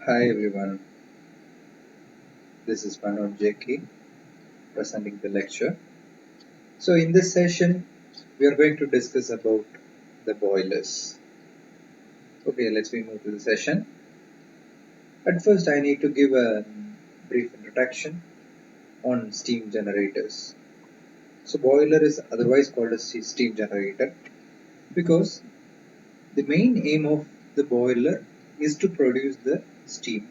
Hi everyone, this is Manoj JK presenting the lecture. So in this session, we are going to discuss about the boilers. Okay, let's move to the session. At first, I need to give a brief introduction on steam generators. So boiler is otherwise called a steam generator because the main aim of the boiler is to produce the steam.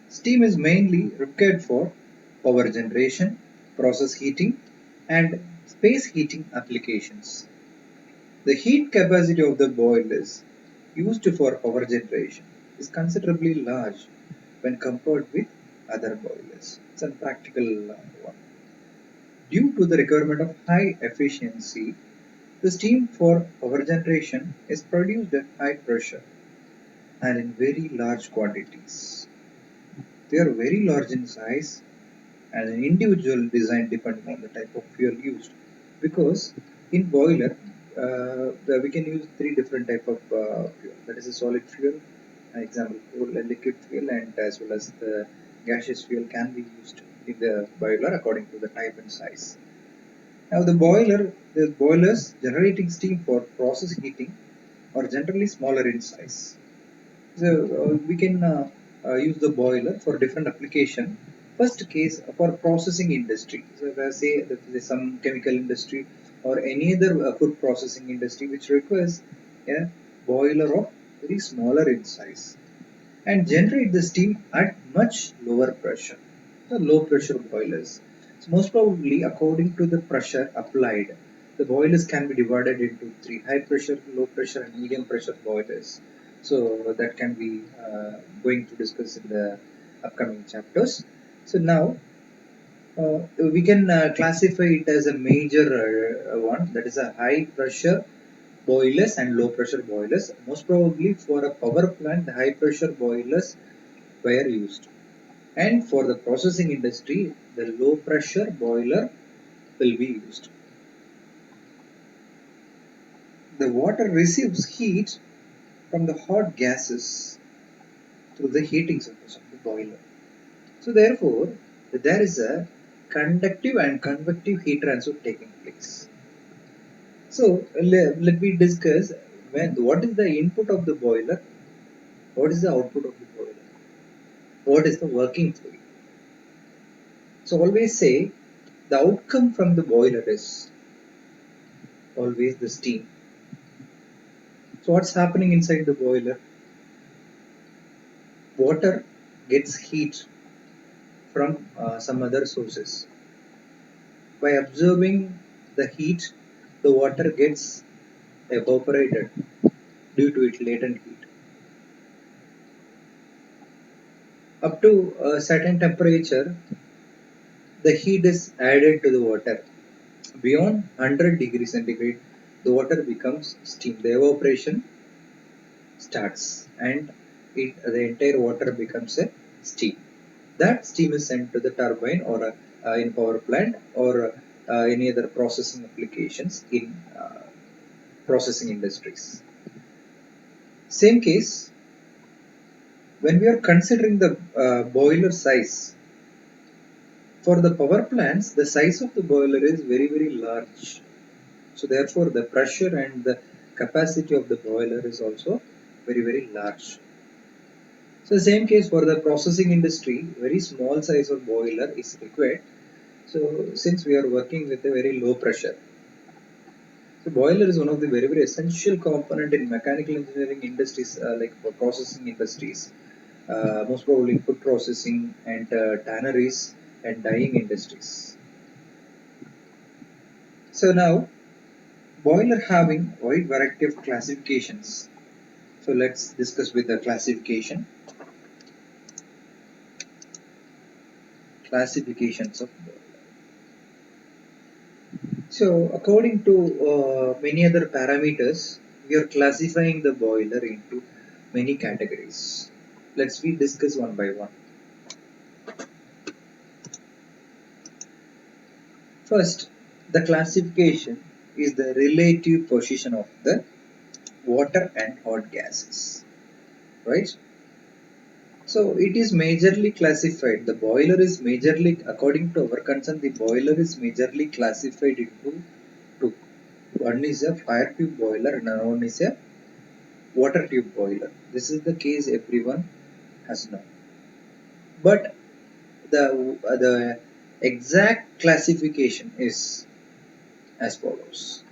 Steam is mainly required for power generation, process heating, and space heating applications. The heat capacity of the boilers used for power generation is considerably large when compared with other boilers. It's a practical one. Due to the requirement of high efficiency, the steam for power generation is produced at high pressure and in very large quantities. They are very large in size and an individual design depending on the type of fuel used. Because in boiler, we can use three different type of fuel. That is a solid fuel, example coal, a liquid fuel, and as well as the gaseous fuel can be used in the boiler according to the type and size. Now the boilers generating steam for process heating are generally smaller in size. So we can use the boiler for different application. First case for processing industry. So if I say that there is some chemical industry or any other food processing industry which requires a boiler of very smaller in size and generate the steam at much lower pressure. The low pressure boilers. So most probably according to the pressure applied, the boilers can be divided into three: high pressure, low pressure, and medium pressure boilers. So that can be going to discuss in the upcoming chapters. So now we can classify it as a major one, that is a high pressure boilers and low pressure boilers. Most probably for a power plant, the high pressure boilers were used. And for the processing industry, the low pressure boiler will be used. The water receives heat from the hot gases through the heating surface of the boiler. So therefore, there is a conductive and convective heat transfer taking place. So let me discuss what is the input of the boiler, what is the output of the boiler, what is the working fluid. So always say the outcome from the boiler is always the steam. So what's happening inside the boiler? Water gets heat from some other sources. By absorbing the heat, the water gets evaporated due to its latent heat. Up to a certain temperature, the heat is added to the water. Beyond 100 degrees centigrade, the water becomes steam. The evaporation starts and the entire water becomes a steam. That steam is sent to the turbine or in power plant or any other processing applications in processing industries. Same case, when we are considering the boiler size, for the power plants, the size of the boiler is very large. So therefore, the pressure and the capacity of the boiler is also very large. So the same case for the processing industry, very small size of boiler is required. So since we are working with a very low pressure, so boiler is one of the very essential component in mechanical engineering industries like for processing industries, most probably food processing and tanneries and dyeing industries. So now boiler having wide variety of classifications. So let's discuss with the classifications of boiler. So according to many other parameters, we are classifying the boiler into many categories. Let's we discuss one by one. First, the classification is the relative position of the water and hot gases, right? So it is majorly classified. The boiler is majorly, according to our concern, the boiler is majorly classified into two. One is a fire tube boiler and another one is a water tube boiler. This is the case everyone has known. But the exact classification is as follows.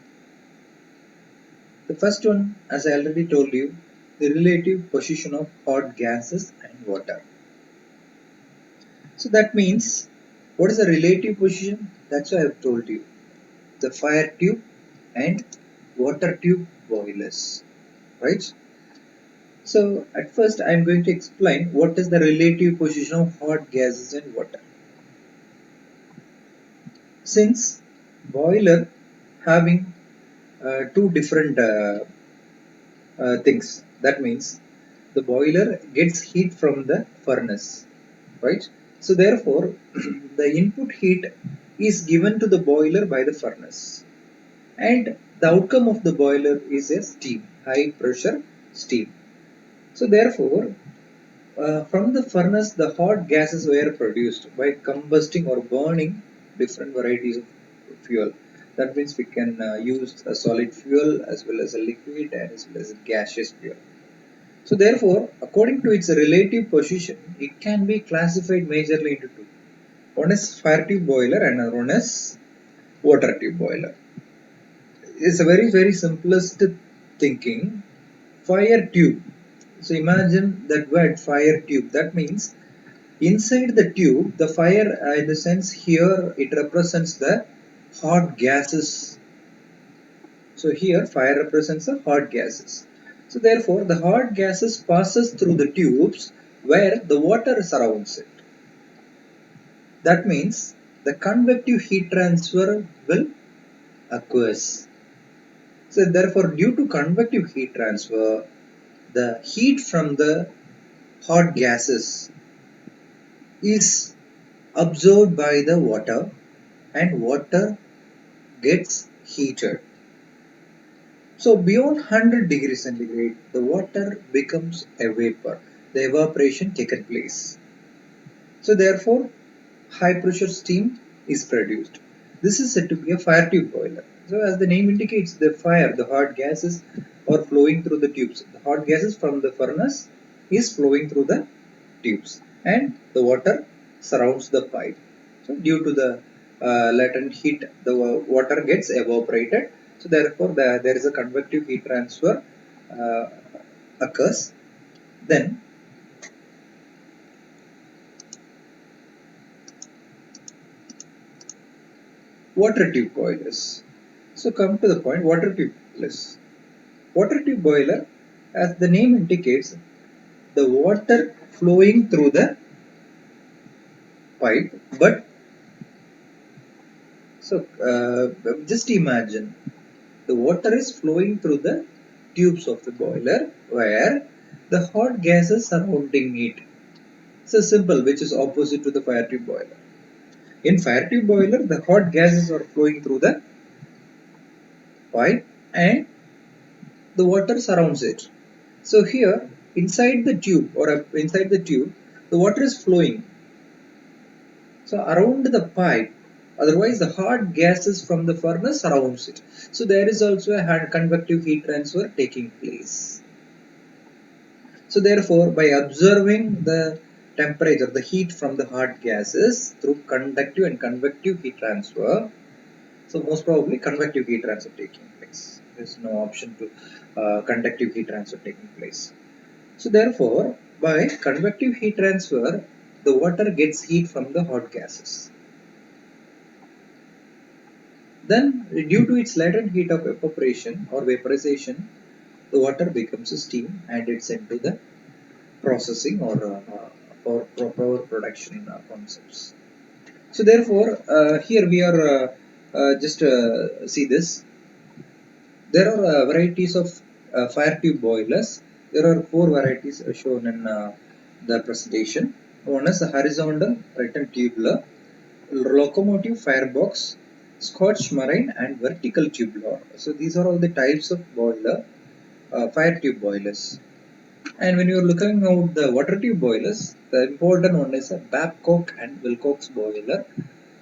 The first one, as I already told you, the relative position of hot gases and water. So that means, what is the relative position? That's why I have told you. The fire tube and water tube boilers, right? So at first I am going to explain what is the relative position of hot gases and water. Since boiler having two different things, that means the boiler gets heat from the furnace, right? So therefore the input heat is given to the boiler by the furnace, and the outcome of the boiler is a steam, high pressure steam. So therefore from the furnace the hot gases were produced by combusting or burning different varieties of fuel. That means we can use a solid fuel as well as a liquid and as well as a gaseous fuel. So therefore, according to its relative position, it can be classified majorly into two. One is fire tube boiler and another one is water tube boiler. It's a very simplest thinking. Fire tube. So imagine that word fire tube. That means inside the tube, the fire, in the sense here, it represents the hot gases. So here, fire represents the hot gases. So therefore, the hot gases passes through the tubes where the water surrounds it. That means the convective heat transfer will occurs. So therefore, due to convective heat transfer, the heat from the hot gases is absorbed by the water and water gets heated. So beyond 100 degrees centigrade, the water becomes a vapor. The evaporation taken place. So therefore, high pressure steam is produced. This is said to be a fire tube boiler. So as the name indicates, the fire, the hot gases are flowing through the tubes. The hot gases from the furnace is flowing through the tubes and the water surrounds the pipe. So due to the latent heat, the water gets evaporated. So therefore, there is a convective heat transfer uh, occurs. Then water tube boilers. So come to the point, water tube boilers. Water tube boiler, as the name indicates, the water flowing through the pipe. But so just imagine the water is flowing through the tubes of the boiler where the hot gases surrounding it. So simple, which is opposite to the fire tube boiler. In fire tube boiler, the hot gases are flowing through the pipe and the water surrounds it. So here, inside the tube inside the tube, the water is flowing. So around the pipe, otherwise the hot gases from the furnace surrounds it. So there is also a convective heat transfer taking place. So therefore, by observing the temperature, the heat from the hot gases through conductive and convective heat transfer, so most probably convective heat transfer taking place. There is no option to conductive heat transfer taking place. So therefore, by convective heat transfer, the water gets heat from the hot gases. Then, due to its latent heat of evaporation or vaporization, the water becomes a steam and it's into the processing or for power production concepts. So therefore, here we are just see this. There are varieties of fire tube boilers. There are four varieties shown in the presentation. One is the horizontal Breton tubular, locomotive firebox, Scotch marine, and vertical tubular. So these are all the types of boiler, fire tube boilers. And when you're looking at the water tube boilers, the important one is a Babcock and Wilcox boiler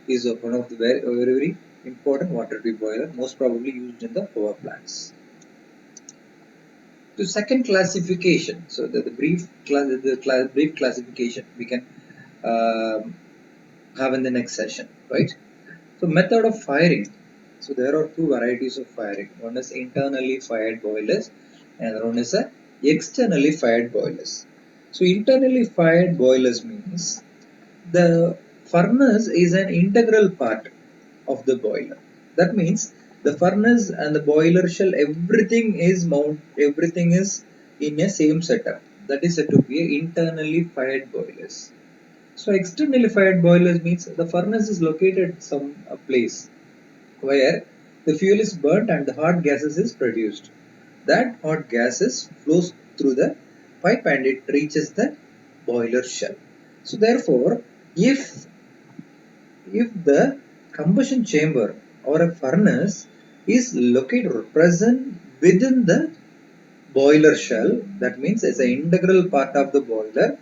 is one of the very important water tube boiler, most probably used in the power plants. The second classification, so the brief classification we can have in the next session, right? So method of firing. So there are two varieties of firing. One is internally fired boilers and one is a externally fired boilers. So internally fired boilers means the furnace is an integral part of the boiler. That means the furnace and the boiler shell, everything is in a same setup. That is said to be internally fired boilers. So externally fired boilers means the furnace is located some place where the fuel is burnt and the hot gases is produced. That hot gases flows through the pipe and it reaches the boiler shell. So therefore, if the combustion chamber or a furnace is located or present within the boiler shell, that means it's an integral part of the boiler,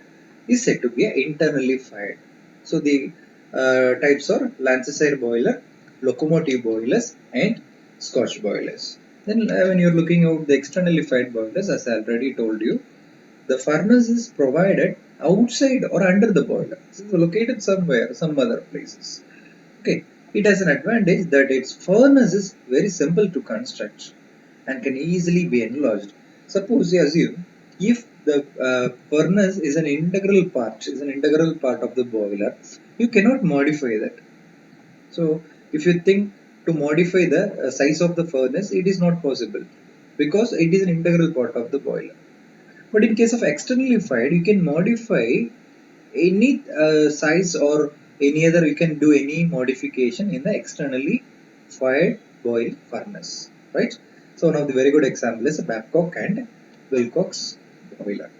is said to be internally fired. So the types are Lancaster boiler, locomotive boilers, and Scotch boilers. Then when you're looking at the externally fired boilers, as I already told you, the furnace is provided outside or under the boiler. It is located somewhere, some other places. Okay, it has an advantage that its furnace is very simple to construct and can easily be enlarged. Suppose you assume if the furnace is an integral part of the boiler, you cannot modify that. So if you think to modify the size of the furnace, it is not possible because it is an integral part of the boiler. But in case of externally fired, you can modify any size or any other, you can do any modification in the externally fired boil furnace, right? So one of the very good example is Babcock and Wilcox boiler.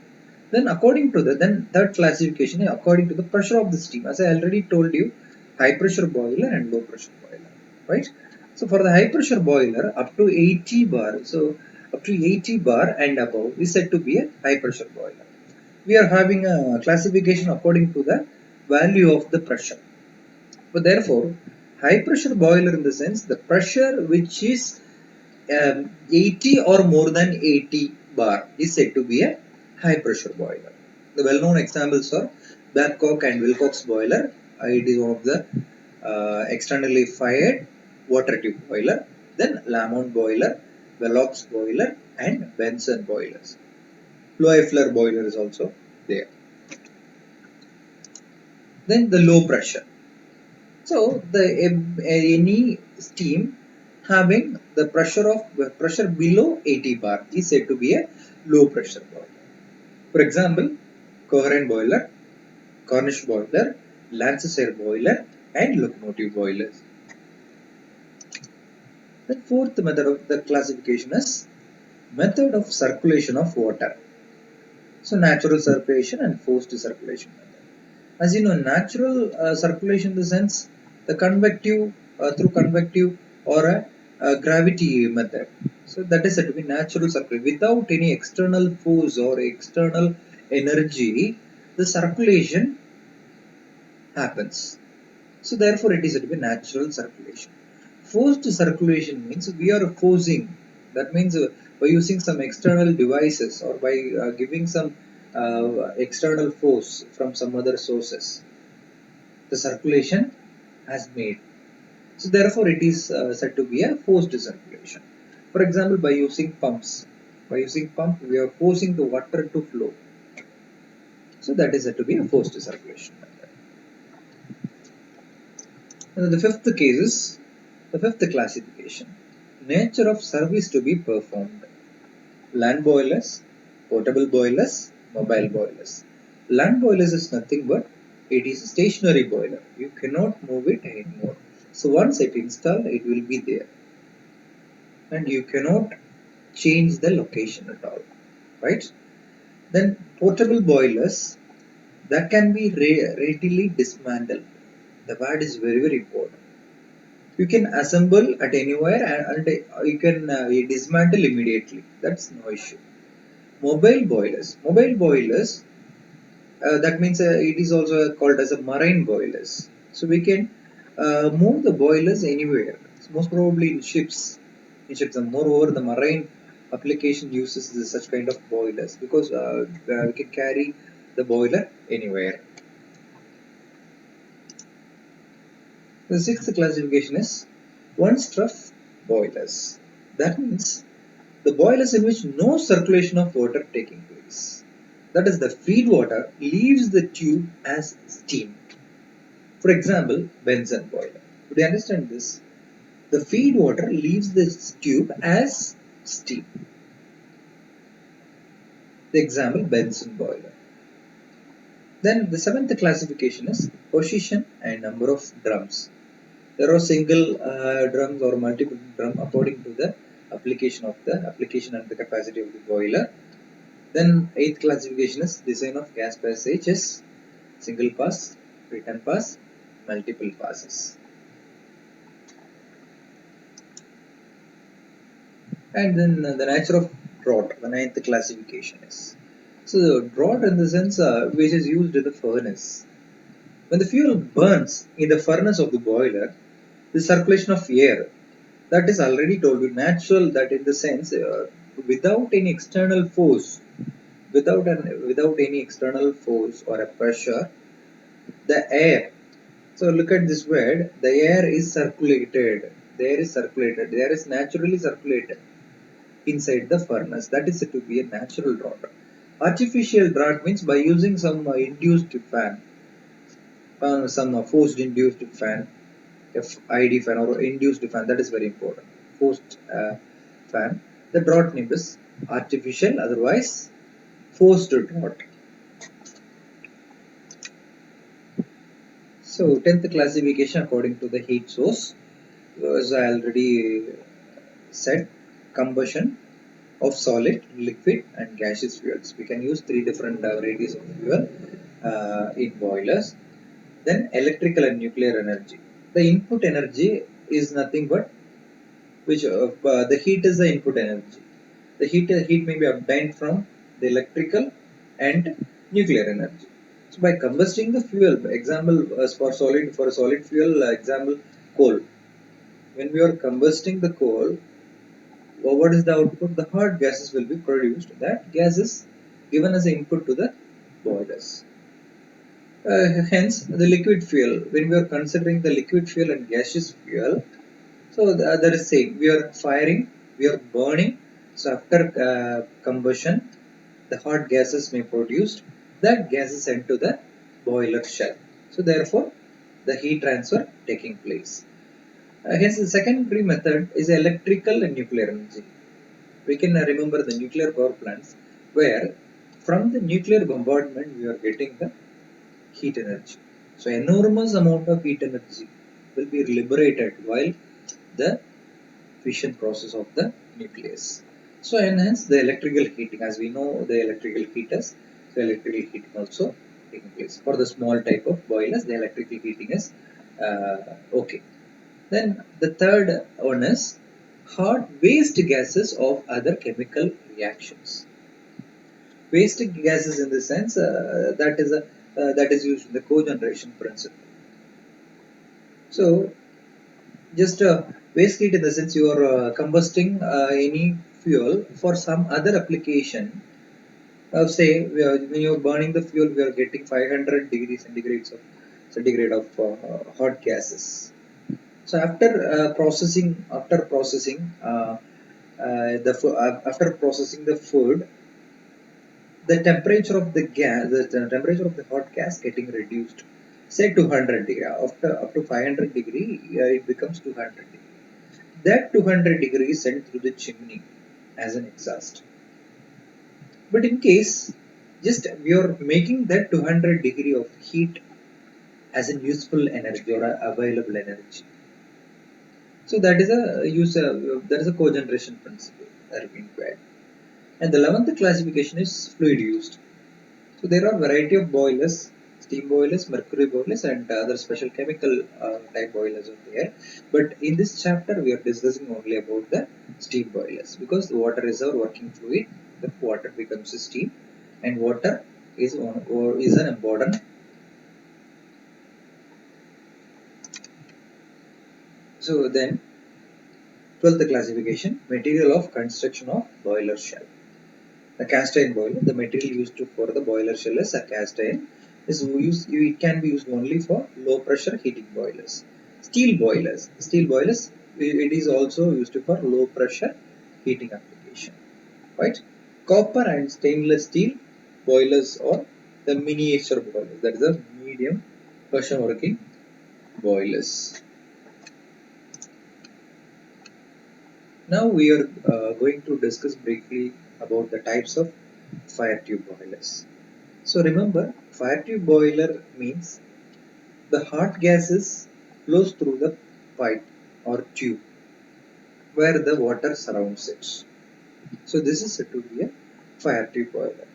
Then according to the third classification, according to the pressure of the steam, as I already told you, high pressure boiler and low pressure boiler, right? So for the high pressure boiler up to 80 bar, so up to 80 bar and above is said to be a high pressure boiler. We are having a classification according to the value of the pressure. But therefore, high pressure boiler in the sense the pressure which is 80 or more than 80 bar is said to be a high pressure boiler. The well-known examples are Babcock and Wilcox boiler. It is one of the externally fired water tube boiler. Then Lamont boiler, Velox boiler, and Benson boilers. Loeffler boiler is also there. Then the low pressure. So the any steam having the pressure below 80 bar is said to be a low pressure boiler. For example, Cochran boiler, Cornish boiler, Lancaster boiler, and locomotive boilers. The fourth method of the classification is method of circulation of water. So natural circulation and forced circulation method. As you know, natural circulation in the sense the convective through convective or a gravity method. So that is said to be natural circulation. Without any external force or external energy, the circulation happens. So therefore, it is said to be natural circulation. Forced circulation means we are forcing. That means by using some external devices or by giving some external force from some other sources, the circulation has made. So therefore, it is said to be a forced circulation. For example, by using pumps. By using pump, we are forcing the water to flow. So that is said to be a forced circulation method. And the fifth classification. Nature of service to be performed. Land boilers, portable boilers, mobile boilers. Land boilers is nothing but it is a stationary boiler. You cannot move it anymore. So once it installed, it will be there. And you cannot change the location at all. Right? Then portable boilers that can be readily dismantled. The word is very, very important. You can assemble at anywhere and you can dismantle immediately. That's no issue. mobile boilers. Mobile boilers, that means it is also called as a marine boilers. So we can move the boilers anywhere. So most probably in ships. And moreover, the marine application uses such kind of boilers because we can carry the boiler anywhere. The sixth classification is one-struff boilers. That means the boilers in which no circulation of water taking place. That is, the feed water leaves the tube as steam. For example, Bunsen boiler. Would you understand this? The feed water leaves the tube as steam. The example, Bunsen boiler. Then the seventh classification is position and number of drums. There are single drums or multiple drum according to the application and the capacity of the boiler. Then eighth classification is design of gas passages, single pass, return pass, multiple passes. And then the nature of draught, the ninth classification is. So draught in the sense which is used in the furnace. When the fuel burns in the furnace of the boiler, the circulation of air, that is already told you, natural, that in the sense without any external force, without any external force or a pressure, the air. So look at this word, the air is circulated. The air is circulated. The air is naturally circulated inside the furnace. That is said to be a natural draught. Artificial draught means by using some induced fan, some forced induced fan, FID fan or induced fan. That is very important. Forced fan. The draught name is artificial, otherwise forced draught. So 10th classification according to the heat source, as I already said, combustion of solid, liquid and gaseous fuels. We can use three different varieties of fuel in boilers. Then electrical and nuclear energy. The input energy is nothing but the heat is the input energy. The heat may be obtained from the electrical and nuclear energy. So by combusting the fuel, example for a solid fuel, example coal. When we are combusting the coal, what is the output? The hot gases will be produced. That gas is given as an input to the boilers. Hence, the liquid fuel. When we are considering the liquid fuel and gaseous fuel, so that is same. We are firing, we are burning. So after combustion, the hot gases may produced. That gas is sent to the boiler shell. So therefore, the heat transfer taking place. Hence, the secondary method is electrical and nuclear energy. We can remember the nuclear power plants where from the nuclear bombardment we are getting the heat energy. So enormous amount of heat energy will be liberated while the fission process of the nucleus. So hence the electrical heating, as we know the electrical heaters, so electrical heating also taking place. For the small type of boilers, the electrical heating is okay. Then the third one is hot waste gases of other chemical reactions. Waste gases in the sense that is used in the cogeneration principle. So just waste heat in the sense you are combusting any fuel for some other application. Say when you are burning the fuel, we are getting 500 degrees centigrade of hot gases. So after processing after processing the food, the temperature of the gas, the temperature of the hot gas getting reduced. Say 200 degree. After up to 500 degree, it becomes 200 degree. That 200 degree is sent through the chimney as an exhaust. But in case just we are making that 200 degree of heat as a useful energy or a available energy. So that is a cogeneration principle that is required. And the 11th classification is fluid used. So there are variety of boilers Steam boilers, mercury boilers, and other special chemical type boilers are there. But in this chapter, we are discussing only about the steam boilers, because the water is our working fluid. The water becomes a steam, and water is an important. So then, 12th classification: material of construction of boiler shell. The cast iron boiler, the material used for the boiler shell is a cast iron. It can be used only for low pressure heating boilers. Steel boilers, it is also used for low pressure heating application. Right? Copper and stainless steel boilers are the miniature boilers. That is the medium pressure working boilers. Now we are going to discuss briefly about the types of fire tube boilers. So remember, fire tube boiler means the hot gases flows through the pipe or tube where the water surrounds it. So this is said to be a fire tube boiler.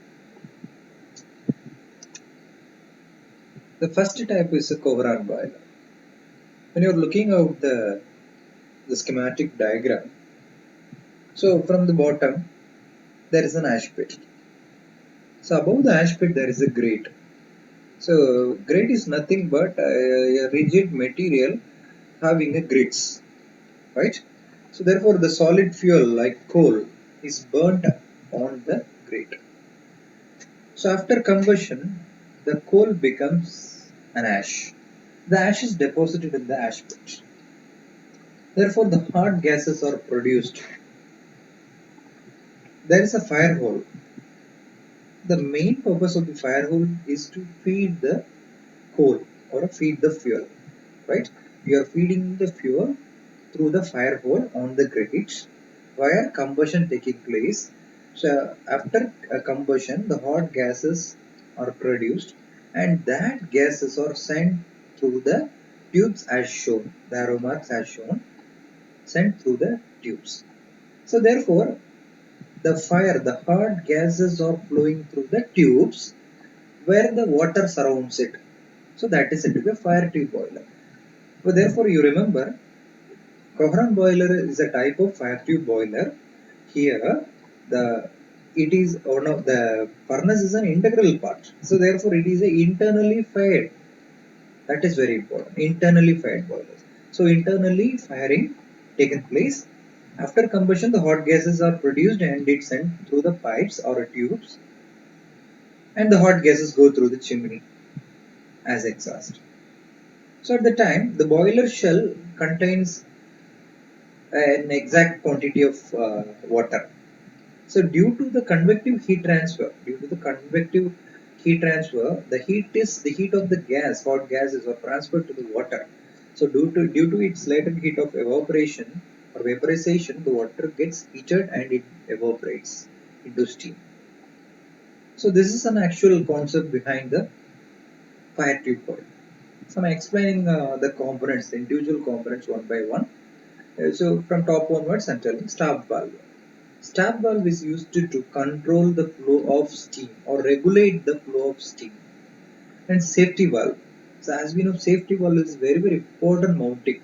The first type is a Kovran boiler. When you are looking at the schematic diagram, so from the bottom there is an ash pit. So above the ash pit there is a grate. So grate is nothing but a rigid material having a grits, right? So therefore the solid fuel like coal is burnt on the grate. So after combustion, the coal becomes an ash. The ash is deposited in the ash pit. Therefore the hot gases are produced. There is a fire hole. The main purpose of the fire hole is to feed the coal or feed the fuel, right? You are feeding the fuel through the fire hole on the grate where combustion taking place. So after combustion, the hot gases are produced, and that gases are sent through the tubes as shown, the arrow marks as shown, sent through the tubes. So therefore, the hot gases are flowing through the tubes where the water surrounds it. So that is said to be a fire tube boiler. So therefore, you remember Cochran boiler is a type of fire tube boiler. Here, the it is one of the furnace is an integral part. So therefore, it is a internally fired. That is very important. Internally fired boilers. So internally firing taken place. After combustion, the hot gases are produced and it's sent through the pipes or tubes, and the hot gases go through the chimney as exhaust. So at the time, the boiler shell contains an exact quantity of water. So due to the convective heat transfer, the heat of the hot gases are transferred to the water. So due to its latent heat of evaporation or vaporization, the water gets heated and it evaporates into steam. So this is an actual concept behind the fire tube boiler. So I'm explaining the components, the individual components one by one. So from top onwards, I'm telling stop valve. Stop valve is used to control the flow of steam or regulate the flow of steam. And safety valve. So as we know, safety valve is very important mounting.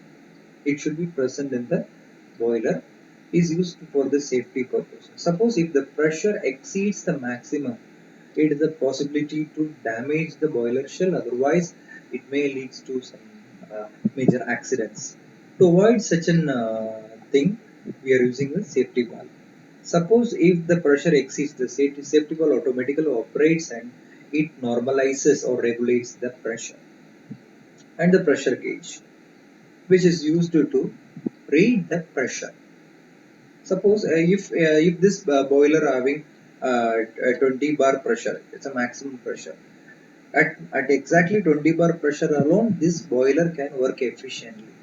It should be present in the boiler. Is used for the safety purpose. Suppose if the pressure exceeds the maximum, it is a possibility to damage the boiler shell. Otherwise, it may lead to some major accidents. To avoid such an thing, we are using the safety valve. Suppose if the pressure exceeds, the safety valve automatically operates and it normalizes or regulates the pressure. And the pressure gauge, which is used to read the pressure. Suppose if this boiler having a 20 bar pressure, it's a maximum pressure. At exactly 20 bar pressure alone, this boiler can work efficiently.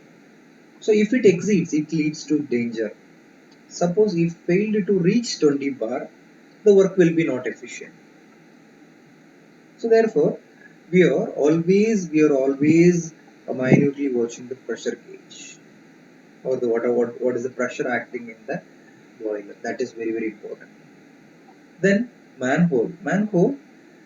So if it exceeds, it leads to danger. Suppose if failed to reach 20 bar, the work will be not efficient. So therefore, we are always minutely watching the pressure gauge or what is the pressure acting in the boiler. That is very important. Then manhole. Manhole.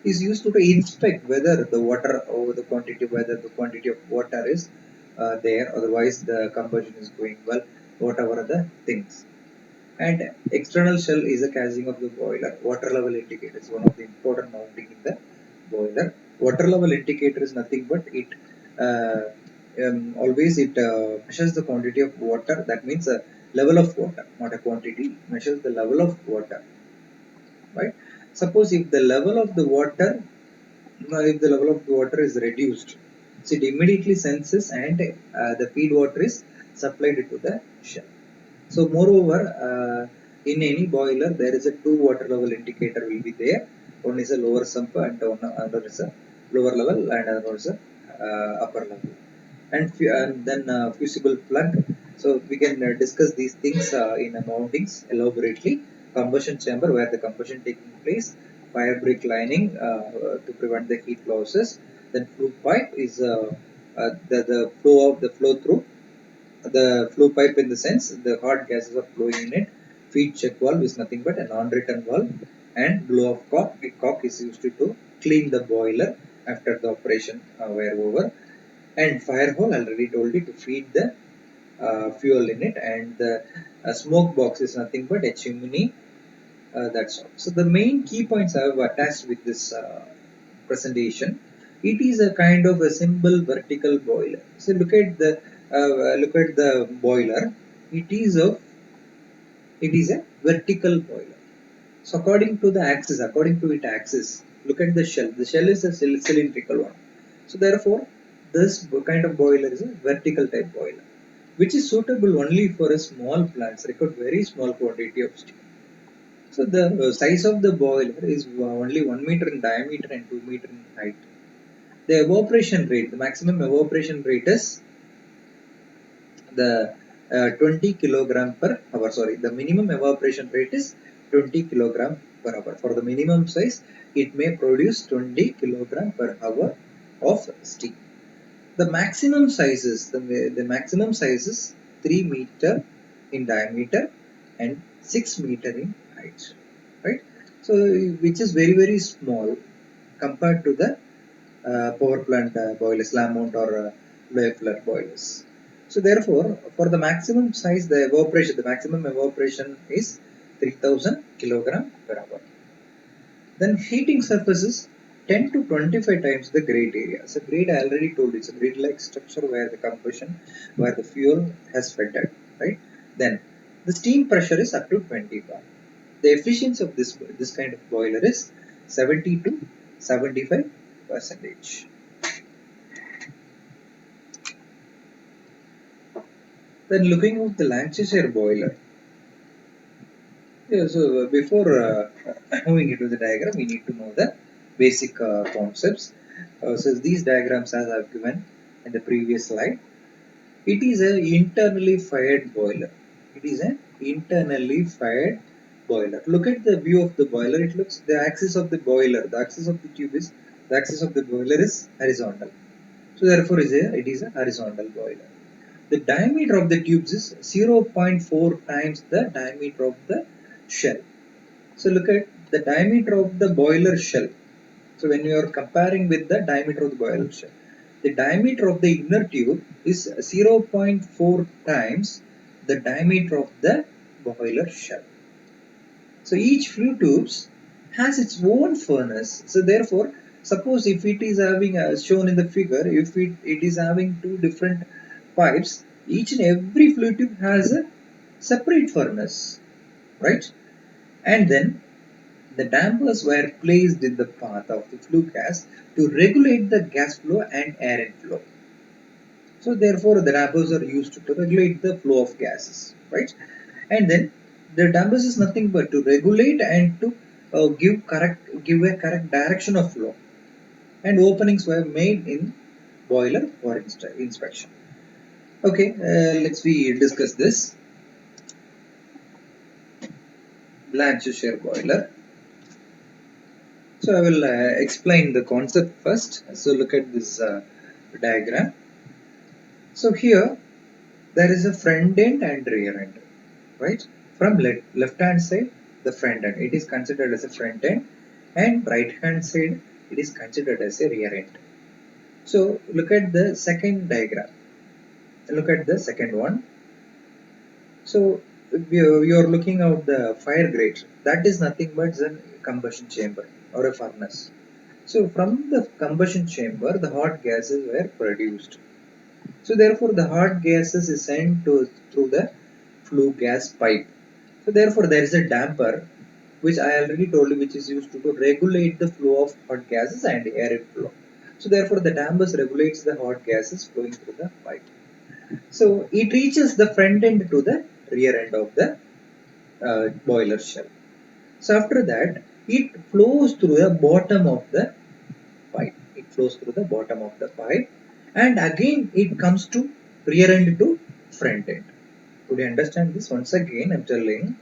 is used to inspect whether the water or the quantity, whether the quantity of water is there, otherwise the combustion is going well, whatever the things. And external shell is a casing of the boiler. Water level indicator is one of the important mounting in the boiler. Water level indicator is nothing but it uh, always it measures the quantity of water. That means a level of water, not a quantity. It measures the level of water, right? Suppose if the level of the water, if the level of the water is reduced, so it immediately senses and the feed water is supplied to the shell. So moreover, in any boiler there is a two water level indicator will be there. One is a lower sump and another is a lower level and another is a upper level. And then fusible plug. So we can discuss these things in mountings elaborately. Combustion chamber where the combustion taking place. Fire brick lining to prevent the heat losses. Then flue pipe is the flow of the flow through the flow pipe, in the sense the hot gases are flowing in it. Feed check valve is nothing but a non-return valve, and blow off cock. The cock is used to clean the boiler after the operation were over. And fire hole, already told you, to feed the fuel in it. And the smoke box is nothing but a chimney. That's all. So the main key points I have attached with this presentation. It is a kind of a simple vertical boiler. So look at the boiler. It is a vertical boiler. So according to the axis, according to its axis, look at the shell. The shell is a cylindrical one. So therefore, this kind of boiler is a vertical type boiler, which is suitable only for a small plants, require very small quantity of steam. So the size of the boiler is only 1 meter in diameter and 2 meter in height. The evaporation rate, the maximum evaporation rate is the 20 kilogram per hour. Sorry, the minimum evaporation rate is 20 kilogram per hour. For the minimum size, it may produce 20 kilogram per hour of steam. The maximum sizes, the maximum size is 3 meter in diameter and 6 meter in height, right? So which is very very small compared to the power plant boilers, Lamont or Loeffler boilers. So therefore, for the maximum size, the maximum evaporation is 3000 kilogram per hour. Then heating surfaces 10 to 25 times the grate area. So grate, I already told you, it's a grate-like structure where the combustion, where the fuel has fed, right? Then the steam pressure is up to 20 bar. The efficiency of this kind of boiler is 70 to 75%. Then looking at the Lancashire boiler. Yeah, so before moving into the diagram, we need to know the basic concepts. So these diagrams, as I've given in the previous slide, it is an internally fired boiler. It is an internally fired boiler. Look at the view of the boiler. It looks, the axis of the boiler, the axis of the tube is, the axis of the boiler is horizontal. So therefore, it is a horizontal boiler. The diameter of the tubes is 0.4 times the diameter of the shell. So look at the diameter of the boiler shell. So when you are comparing with the diameter of the boiler shell, the diameter of the inner tube is 0.4 times the diameter of the boiler shell. So each flue tubes has its own furnace. So therefore, suppose if it is having, as shown in the figure, if it is having two different pipes, each and every flue tube has a separate furnace, right? And then the dampers were placed in the path of the flue gas to regulate the gas flow and air inflow. So therefore, the dampers are used to regulate the flow of gases, right? And then the dampers is nothing but to regulate and to give a correct direction of flow. And openings were made in boiler for inspection. Okay, let's discuss this. Lancashire boiler. So I will explain the concept first. So look at this diagram. So here there is a front end and rear end, right? From left hand side, the front end, it is considered as a front end, and right hand side it is considered as a rear end. So look at the second diagram. Look at the second one. So you are looking at the fire grate. That is nothing but a combustion chamber or a furnace. So from the combustion chamber, the hot gases were produced. So therefore, the hot gases is sent through the flue gas pipe. So therefore, there is a damper, which I already told you, which is used to regulate the flow of hot gases and air flow. So therefore, the dampers regulates the hot gases flowing through the pipe. So it reaches the front end to the rear end of the boiler shell. So after that, it flows through the bottom of the pipe. It flows through the bottom of the pipe, and again it comes to rear end to front end. Could you understand this? Once again, I'm telling,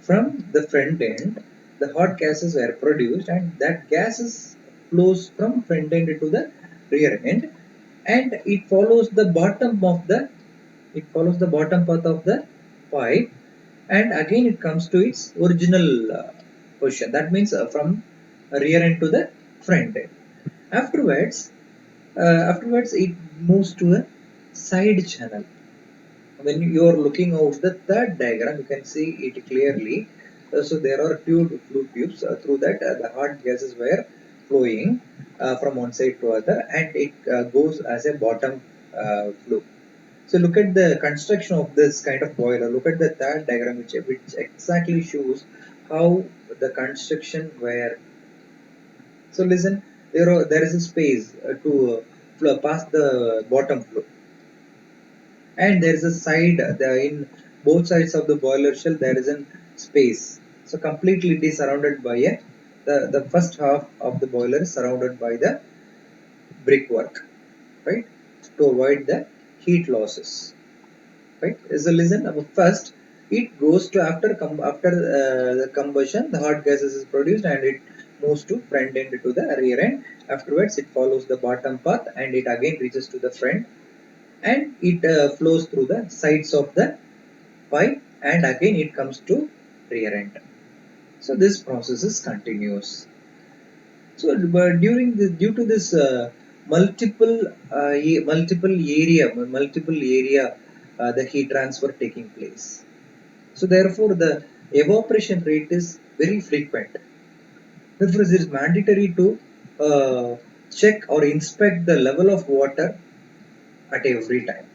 from the front end, the hot gases were produced, and that gases flows from front end to the rear end, and it follows the bottom path of the pipe, and again it comes to its original position. That means from rear end to the front end. Afterwards it moves to a side channel. When you are looking out the third diagram, you can see it clearly. So there are two flue tubes. Through that, the hot gases were flowing from one side to other, and it goes as a bottom flue. So look at the construction of this kind of boiler. Look at the third diagram, which exactly shows how the construction were. So listen, there is a space to flow past the bottom flow, and there is a side in both sides of the boiler shell. There is a space. So completely it is surrounded by the first half of the boiler is surrounded by the brickwork, right, to avoid the heat losses. Right? So listen. First, it goes to after the combustion, the hot gases is produced, and it moves to front end to the rear end. Afterwards, it follows the bottom path, and it again reaches to the front, and it flows through the sides of the pipe, and again it comes to rear end. So this process is continuous. So but due to this multiple area, the heat transfer taking place. So therefore, the evaporation rate is very frequent. Therefore, it is mandatory to check or inspect the level of water at every time,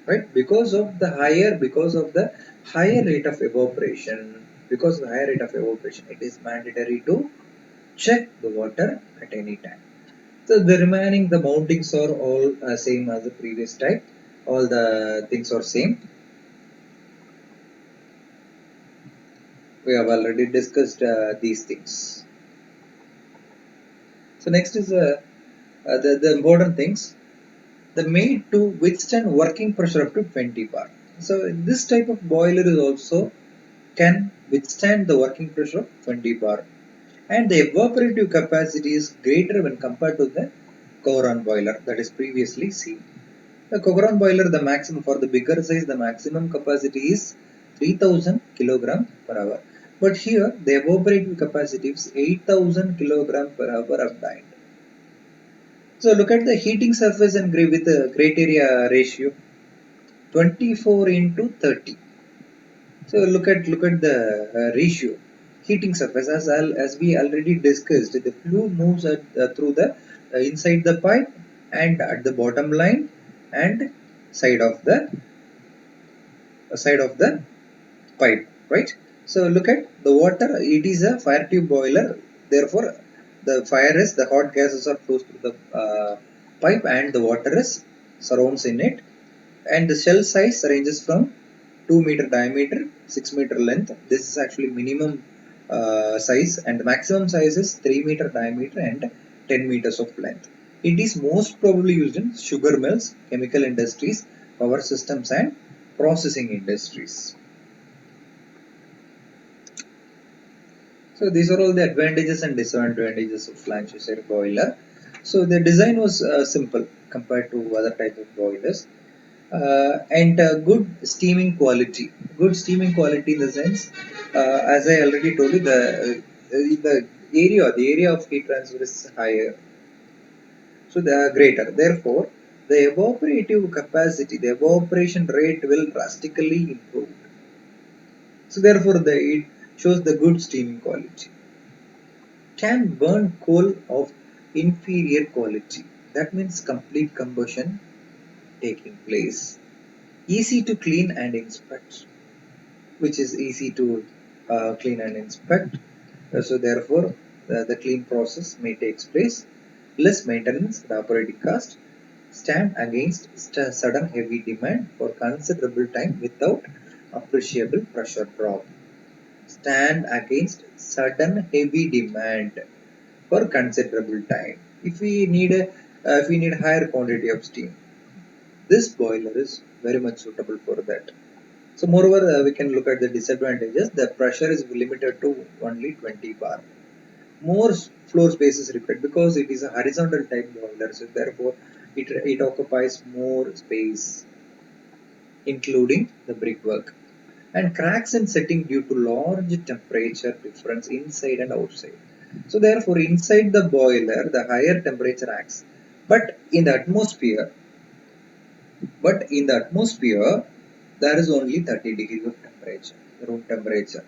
right? Because of the higher rate of evaporation, it is mandatory to check the water at any time. So the remaining, the mountings are all same as the previous type. All the things are same. We have already discussed these things. So next is the important things. The made to withstand working pressure up to 20 bar. So this type of boiler is also can withstand the working pressure of 20 bar, and the evaporative capacity is greater when compared to the Coron boiler that is previously seen. The Coron boiler, the maximum for the bigger size, the maximum capacity is 3000 kilogram per hour. But here the evaporative capacity is 8000 kilogram per hour obtained. So look at the heating surface and with the grate area ratio 24 into 30. So look at the ratio. Heating surface, as we already discussed, the flue moves through the inside the pipe and at the bottom line and side of the pipe, right? So look at the water. It is a fire tube boiler. Therefore, the hot gases are flows through the pipe, and the water is surrounds in it. And the shell size ranges from 2 meter diameter, 6 meter length. This is actually minimum size, and the maximum size is 3 meter diameter and 10 meters of length. It is most probably used in sugar mills, chemical industries, power systems, and processing industries. So these are all the advantages and disadvantages of Lancashire boiler. So the design was simple compared to other type of boilers, and good steaming quality. Good steaming quality in the sense, as I already told you, the the area of heat transfer is higher, so they are greater. Therefore, the evaporative capacity, the evaporation rate will drastically improve. So therefore, it shows the good steaming quality. Can burn coal of inferior quality. That means complete combustion taking place. Easy to clean and inspect, which is easy to clean and inspect. So therefore, the clean process may take place. Less maintenance, the operating cost, stand against sudden heavy demand for considerable time without appreciable pressure drop. Stand against sudden heavy demand for considerable time. If we need higher quantity of steam, this boiler is very much suitable for that. So moreover, we can look at the disadvantages. The pressure is limited to only 20 bar. More floor space is required because it is a horizontal type boiler. So therefore, it occupies more space, including the brickwork. And cracks in setting due to large temperature difference inside and outside. So therefore, inside the boiler, the higher temperature acts. But in the atmosphere, there is only 30 degrees of temperature, room temperature.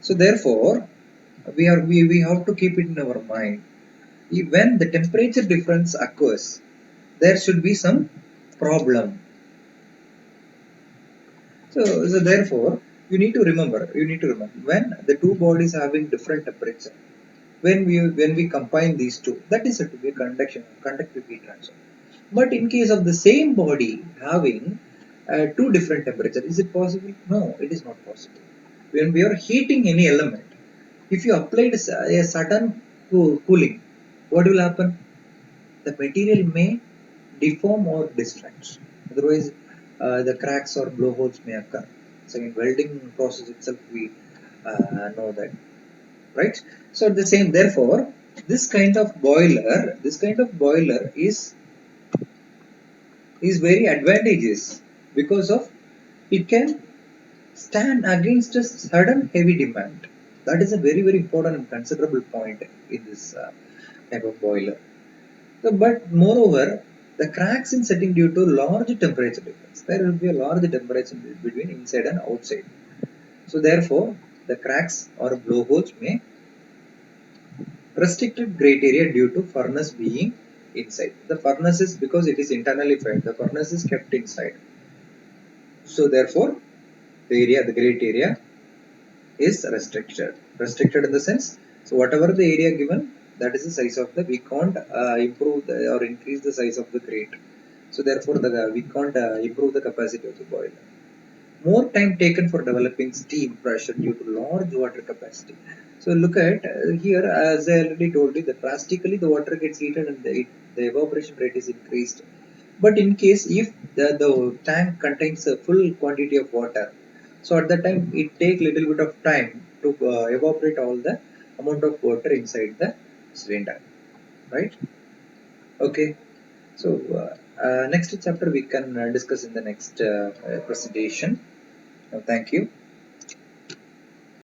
So therefore, we have to keep it in our mind. When the temperature difference occurs, there should be some problem. So therefore, you need to remember when the two bodies having different temperature, when we combine these two, that is said to be a conductive heat transfer. But in case of the same body having two different temperatures, is it possible? No, it is not possible. When we are heating any element, if you applied a sudden cooling, what will happen? The material may deform or distract. Otherwise, the cracks or blowholes may occur. So in welding process itself, we know that, right? So the same. Therefore, this kind of boiler is very advantageous because of it can stand against a sudden heavy demand. That is a very important and considerable point in this type of boiler. So, but moreover, the cracks in setting due to large temperature difference. There will be a large temperature between inside and outside. So therefore, the cracks or blowholes may restricted criteria due to furnace being inside. The furnace is because it is internally fed. The furnace is kept inside. So therefore, the great area is restricted. Restricted in the sense, so whatever the area given, that is the size of the, we can't improve or increase the size of the grate. So therefore, we can't improve the capacity of the boiler. More time taken for developing steam pressure due to large water capacity. So look at here, as I already told you, that drastically the water gets heated and the evaporation rate is increased. But in case if the tank contains a full quantity of water, so at that time it take little bit of time to evaporate all the amount of water inside the cylinder, right? Okay. So next chapter we can discuss in the next presentation. Thank you.